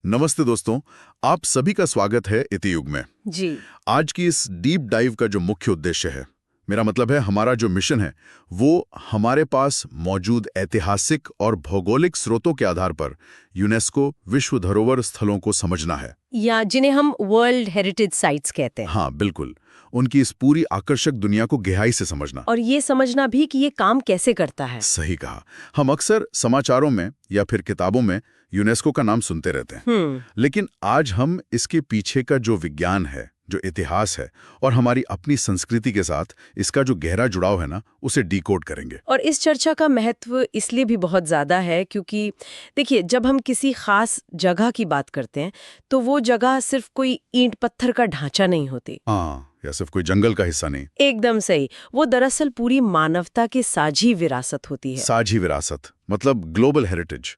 नमस्ते दोस्तों, आप सभी का स्वागत है इतियुग में। जी। आज की इस डीप डाइव का जो मुख्य उद्देश्य है, मेरा मतलब है हमारा जो मिशन है, वो हमारे पास मौजूद ऐतिहासिक और भौगोलिक स्रोतों के आधार पर यूनेस्को विश्व धरोहर स्थलों को समझना है, या जिन्हें हम वर्ल्ड हेरिटेज साइट्स कहते हैं। हाँ बिल्कुल, उनकी इस पूरी आकर्षक दुनिया को गहराई से समझना। और ये समझना भी कि ये काम कैसे करता है। सही कहा। हम अक्सर समाचारों में या फिर किताबों में यूनेस्को का नाम सुनते रहते हैं, लेकिन आज हम इसके पीछे का जो विज्ञान है, जो इतिहास है और हमारी अपनी संस्कृति के साथ इसका जो गहरा जुड़ाव है ना, उसे डिकोड करेंगे। और इस चर्चा का महत्व इसलिए भी बहुत ज़्यादा है क्योंकि देखिए, जब हम किसी खास जगह की बात करते हैं तो वो जगह सिर्फ कोई ईंट पत्थर का ढांचा नहीं होती। हाँ, या सिर्फ कोई जंगल का हिस्सा नहीं। एकदम सही। वो दरअसल पूरी मानवता की साझी विरासत होती है। साझी विरासत मतलब ग्लोबल हेरिटेज।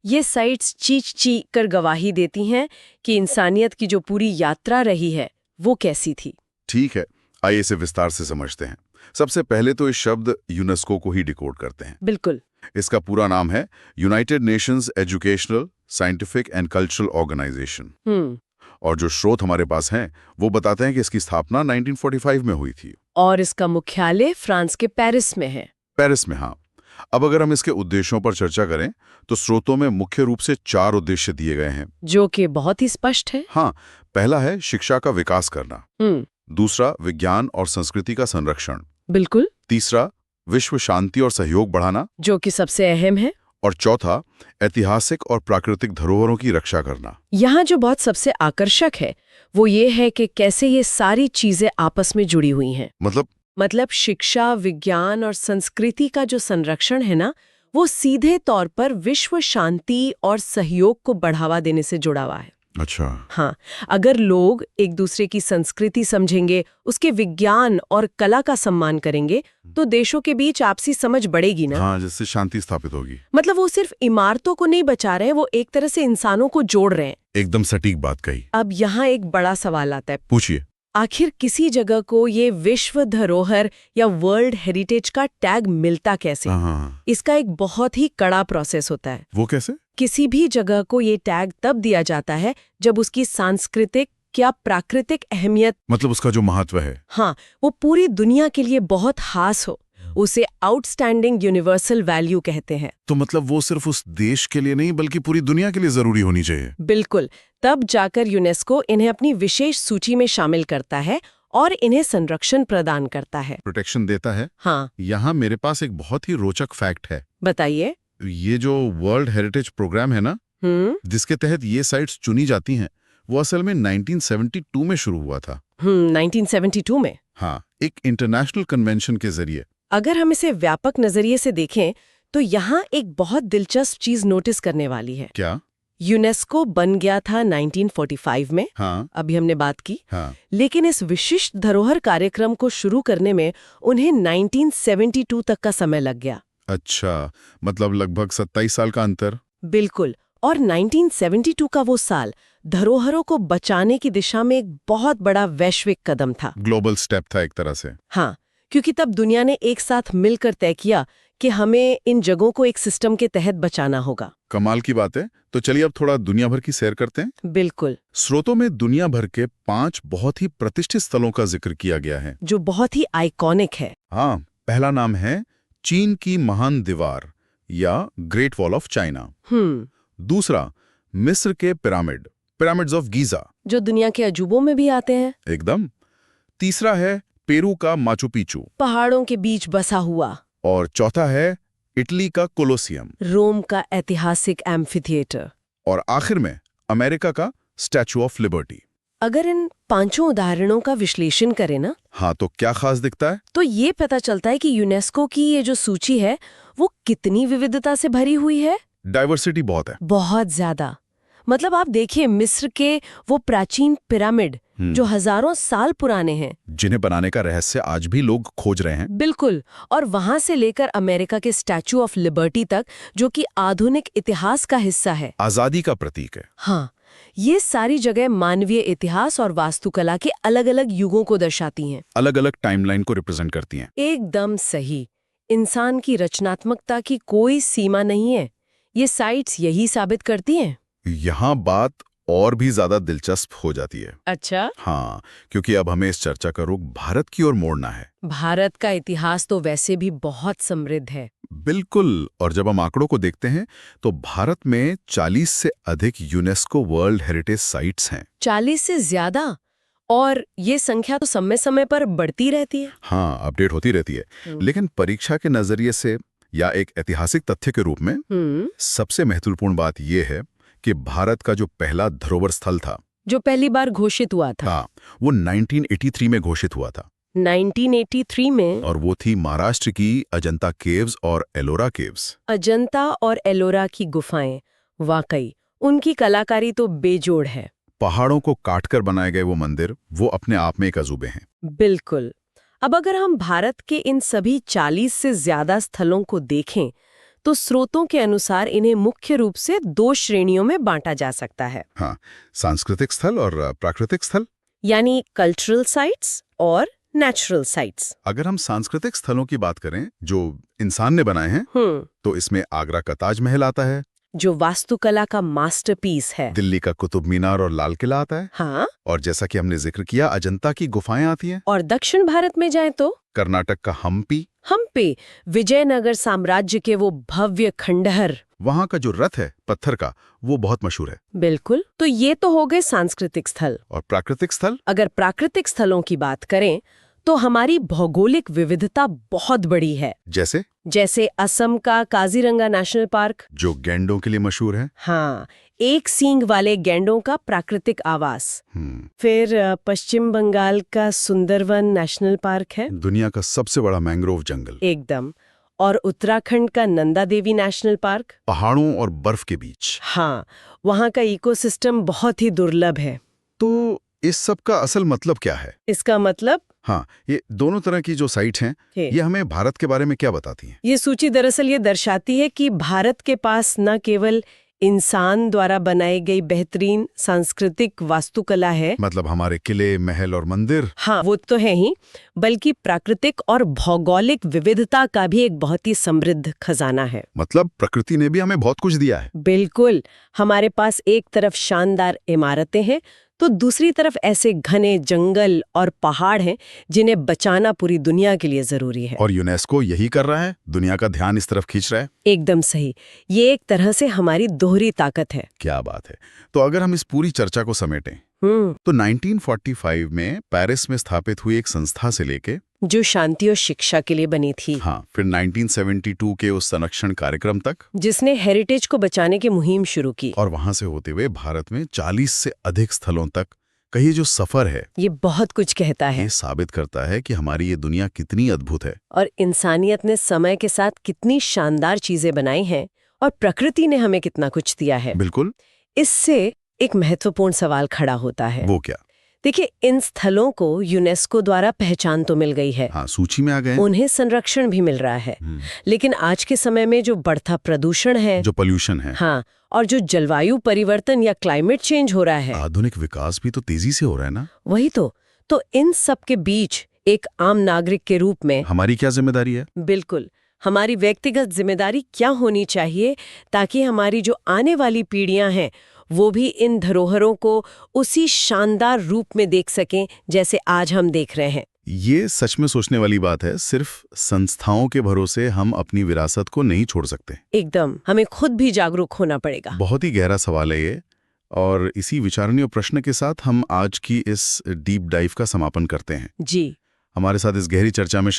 ये साइट्स चीख चीख कर गवाही देती हैं कि इंसानियत की जो पूरी यात्रा रही है वो कैसी थी। ठीक है, आइए इसे विस्तार से समझते हैं। सबसे पहले तो इस शब्द यूनेस्को को ही डिकोड करते हैं। बिल्कुल। इसका पूरा नाम है United Nations Educational, Scientific and Cultural Organization. और जो स्रोत हमारे पास हैं, वो बताते हैं कि इसकी स्थापना 1945 में हुई थी। और इसका मुख्यालय फ्रांस के पेरिस में है। पेरिस में, हाँ। अब अगर हम इसके उद्देश्यों पर चर्चा करें तो स्रोतों में मुख्य रूप से 4 उद्देश्य दिए गए हैं, जो कि बहुत ही स्पष्ट है। हाँ, पहला है शिक्षा का विकास करना, दूसरा विज्ञान और संस्कृति का संरक्षण, बिल्कुल, तीसरा विश्व शांति और सहयोग बढ़ाना, जो कि सबसे अहम है, और चौथा ऐतिहासिक और प्राकृतिक धरोहरों की रक्षा करना। यहाँ जो बहुत सबसे आकर्षक है वो ये है कि कैसे ये सारी चीजें आपस में जुड़ी हुई हैं। मतलब शिक्षा, विज्ञान और संस्कृति का जो संरक्षण है ना, वो सीधे तौर पर विश्व शांति और सहयोग को बढ़ावा देने से जुड़ा हुआ है। अच्छा। हाँ, अगर लोग एक दूसरे की संस्कृति समझेंगे, उसके विज्ञान और कला का सम्मान करेंगे, तो देशों के बीच आपसी समझ बढ़ेगी ना। हाँ, जिससे शांति स्थापित होगी। मतलब वो सिर्फ इमारतों को नहीं बचा रहे हैं, वो एक तरह से इंसानों को जोड़ रहे हैं। एकदम सटीक बात कही। अब यहाँ एक बड़ा सवाल आता है। पूछिए। आखिर किसी जगह को ये विश्व धरोहर या वर्ल्ड हेरिटेज का टैग मिलता कैसे? इसका एक बहुत ही कड़ा प्रोसेस होता है। वो कैसे? किसी भी जगह को ये टैग तब दिया जाता है जब उसकी सांस्कृतिक या प्राकृतिक अहमियत, मतलब उसका जो महत्व है, हाँ, वो पूरी दुनिया के लिए बहुत खास हो। उसे आउटस्टैंडिंग यूनिवर्सल वैल्यू कहते हैं। तो मतलब वो सिर्फ उस देश के लिए नहीं बल्कि पूरी दुनिया के लिए जरूरी होनी चाहिए। बिल्कुल। तब जाकर यूनेस्को इन्हें अपनी विशेष सूची में शामिल करता है और इन्हें संरक्षण प्रदान करता है, प्रोटेक्शन देता है। हाँ। यहाँ मेरे पास एक बहुत ही रोचक फैक्ट है। बताइए। ये जो वर्ल्ड हेरिटेज प्रोग्राम है ना, जिसके तहत ये साइट्स चुनी जाती हैं, वो असल में 1972 में शुरू हुआ था। 1972 में? हाँ, एक इंटरनेशनल कन्वेंशन के जरिए। अगर हम इसे व्यापक नजरिए से देखें तो यहाँ एक बहुत दिलचस्प चीज नोटिस करने वाली है। क्या? यूनेस्को बन गया था 1945 में, हाँ, अभी हमने बात की, हाँ, लेकिन इस विशिष्ट धरोहर कार्यक्रम को शुरू करने में उन्हें 1972 तक का समय लग गया। अच्छा, मतलब लगभग 27 साल का अंतर। बिल्कुल। और 1972 का वो साल धरोहरों को बचाने की दिशा में एक बहुत बड़ा वैश्विक कदम था। ग्लोबल स्टेप था एक तरह से। हाँ, क्योंकि तब दुनिया ने एक साथ मिलकर तय किया कि हमें इन जगहों को एक सिस्टम के तहत बचाना होगा। कमाल की बात है। तो चलिए अब थोड़ा दुनिया भर की सैर करते हैं। बिल्कुल। स्रोतों में दुनिया भर के 5 बहुत ही प्रतिष्ठित स्थलों का जिक्र किया गया है, जो बहुत ही आइकॉनिक है। हाँ, पहला नाम है चीन की महान दीवार या ग्रेट वॉल ऑफ चाइना। दूसरा मिस्र के पिरामिड्स ऑफ गीजा, जो दुनिया के अजूबों में भी आते हैं। एकदम। तीसरा है पेरू का माचू पिचू, पहाड़ों के बीच बसा हुआ। और चौथा है इटली का कोलोसियम, रोम का ऐतिहासिक एम्फीथिएटर, और आखिर में अमेरिका का स्टैचू ऑफ लिबर्टी। अगर इन 5 उदाहरणों का विश्लेषण करें ना, हाँ, तो क्या खास दिखता है? तो ये पता चलता है कि यूनेस्को की ये जो सूची है वो कितनी विविधता से भरी हुई है। डाइवर्सिटी बहुत है, बहुत ज्यादा। मतलब आप देखिए, मिस्र के वो प्राचीन पिरामिड जो हजारों साल पुराने हैं, जिन्हें बनाने का रहस्य आज भी लोग खोज रहे हैं। बिल्कुल। और वहां से लेकर अमेरिका के स्टैचू ऑफ लिबर्टी तक, जो कि आधुनिक इतिहास का हिस्सा है, आजादी का प्रतीक है। हाँ, ये सारी जगह मानवीय इतिहास और वास्तुकला के अलग अलग युगों को दर्शाती हैं, अलग अलग टाइमलाइन को रिप्रेजेंट करती हैं। एकदम सही। इंसान की रचनात्मकता की कोई सीमा नहीं है। ये साइट्स यही साबित करती हैं। यहाँ बात और भी ज्यादा दिलचस्प हो जाती है। अच्छा। हाँ, क्योंकि अब हमें इस चर्चा का रुख भारत की ओर मोड़ना है। भारत का इतिहास तो वैसे भी बहुत समृद्ध है। बिल्कुल, और जब हम आंकड़ों को देखते हैं तो भारत में 40 से अधिक यूनेस्को वर्ल्ड हेरिटेज साइट्स हैं। 40 से ज्यादा? और ये संख्या तो समय समय पर बढ़ती रहती है। हाँ, अपडेट होती रहती है। लेकिन परीक्षा के नजरिए से या एक ऐतिहासिक तथ्य के रूप में सबसे महत्वपूर्ण बात यह है कि भारत का जो पहला धरोहर स्थल था, जो पहली बार घोषित हुआ था, हाँ, वो 1983 में घोषित हुआ था। 1983 में? और वो थी महाराष्ट्र की अजंता केव्स और एलोरा केव्स। अजंता और एलोरा की गुफाएं, वाकई उनकी कलाकारी तो बेजोड़ है। पहाड़ों को काटकर बनाए गए वो मंदिर, वो अपने आप में एक अजूबे हैं। बिल्कुल। अब अगर हम भारत के इन सभी 40 से ज्यादा स्थलों को देखें तो स्रोतों के अनुसार इन्हें मुख्य रूप से 2 श्रेणियों में बांटा जा सकता है। हाँ, सांस्कृतिक स्थल और प्राकृतिक स्थल, यानी कल्चरल साइट्स और नेचुरल साइट्स। अगर हम सांस्कृतिक स्थलों की बात करें जो इंसान ने बनाए हैं, तो इसमें आगरा का ताजमहल आता है, जो वास्तुकला का मास्टरपीस है। दिल्ली का कुतुब मीनार और लाल किला आता है। हाँ। और जैसा कि हमने जिक्र किया, अजंता की गुफाएं आती हैं। और दक्षिण भारत में जाएं तो कर्नाटक का हम्पी, विजयनगर साम्राज्य के वो भव्य खंडहर। वहाँ का जो रथ है पत्थर का, वो बहुत मशहूर है। बिल्कुल। तो ये तो हो गए सांस्कृतिक स्थल। और प्राकृतिक स्थल? अगर प्राकृतिक स्थलों की बात करें तो हमारी भौगोलिक विविधता बहुत बड़ी है। जैसे असम का काजीरंगा नेशनल पार्क, जो गैंडों के लिए मशहूर है। हाँ, एक सींग वाले गैंडों का प्राकृतिक आवास। फिर पश्चिम बंगाल का सुंदरवन नेशनल पार्क है, दुनिया का सबसे बड़ा मैंग्रोव जंगल। एकदम। और उत्तराखंड का नंदा देवी नेशनल पार्क, पहाड़ों और बर्फ के बीच। हाँ, वहाँ का इकोसिस्टम बहुत ही दुर्लभ है। तो इस सब का असल मतलब क्या है? इसका मतलब, हाँ, ये दोनों तरह की जो साइट हैं, ये हमें भारत के बारे में क्या बताती हैं? ये सूची दरअसल ये दर्शाती है कि भारत के पास न केवल इंसान द्वारा बनाई गई बेहतरीन सांस्कृतिक वास्तुकला है, मतलब हमारे किले, महल और मंदिर, हाँ वो तो है ही, बल्कि प्राकृतिक और भौगोलिक विविधता का भी एक बहुत ही समृद्ध खजाना है। मतलब प्रकृति ने भी हमें बहुत कुछ दिया है। बिल्कुल। हमारे पास एक तरफ शानदार इमारतें हैं तो दूसरी तरफ ऐसे घने जंगल और पहाड़ हैं जिन्हें बचाना पूरी दुनिया के लिए जरूरी है। और यूनेस्को यही कर रहा है, दुनिया का ध्यान इस तरफ खींच रहा है। एकदम सही। ये एक तरह से हमारी दोहरी ताकत है। क्या बात है। तो अगर हम इस पूरी चर्चा को समेटें तो 1945 में पेरिस में स्थापित हुई एक संस्था से लेके, जो शांति और शिक्षा के लिए बनी थी, हाँ, फिर 1972 के उस संरक्षण कार्यक्रम तक, जिसने हेरिटेज को बचाने की मुहिम शुरू की, और वहां से होते हुए भारत में 40 से अधिक स्थलों तक का ये जो सफर है, ये बहुत कुछ कहता है। ये साबित करता है कि हमारी ये दुनिया कितनी अद्भुत है और इंसानियत ने समय के साथ कितनी शानदार चीजें बनाई हैं और प्रकृति ने हमें कितना कुछ दिया है। बिल्कुल। इससे एक महत्वपूर्ण सवाल खड़ा होता है। वो क्या? देखिए, इन स्थलों को यूनेस्को द्वारा पहचान तो मिल गई है, हाँ, सूची में आ गए, उन्हें संरक्षण भी मिल रहा है, लेकिन आज के समय में जो बढ़ता प्रदूषण है, जो पोल्यूशन है, हाँ, और जो जलवायु परिवर्तन या क्लाइमेट चेंज हो रहा है, आधुनिक विकास भी तो तेजी से हो रहा है ना। वही तो इन सब के बीच एक आम नागरिक के रूप में हमारी क्या जिम्मेदारी है? बिल्कुल, हमारी व्यक्तिगत जिम्मेदारी क्या होनी चाहिए ताकि हमारी जो आने वाली पीढ़ियां हैं वो भी इन धरोहरों को उसी शानदार रूप में देख सकें जैसे आज हम देख रहे हैं। ये सच में सोचने वाली बात है। सिर्फ संस्थाओं के भरोसे हम अपनी विरासत को नहीं छोड़ सकते। एकदम, हमें खुद भी जागरूक होना पड़ेगा। बहुत ही गहरा सवाल है ये, और इसी विचारणीय प्रश्न के साथ हम आज की इस डीप डाइव का समापन करते हैं। जी। हमारे साथ इस गहरी चर्चा में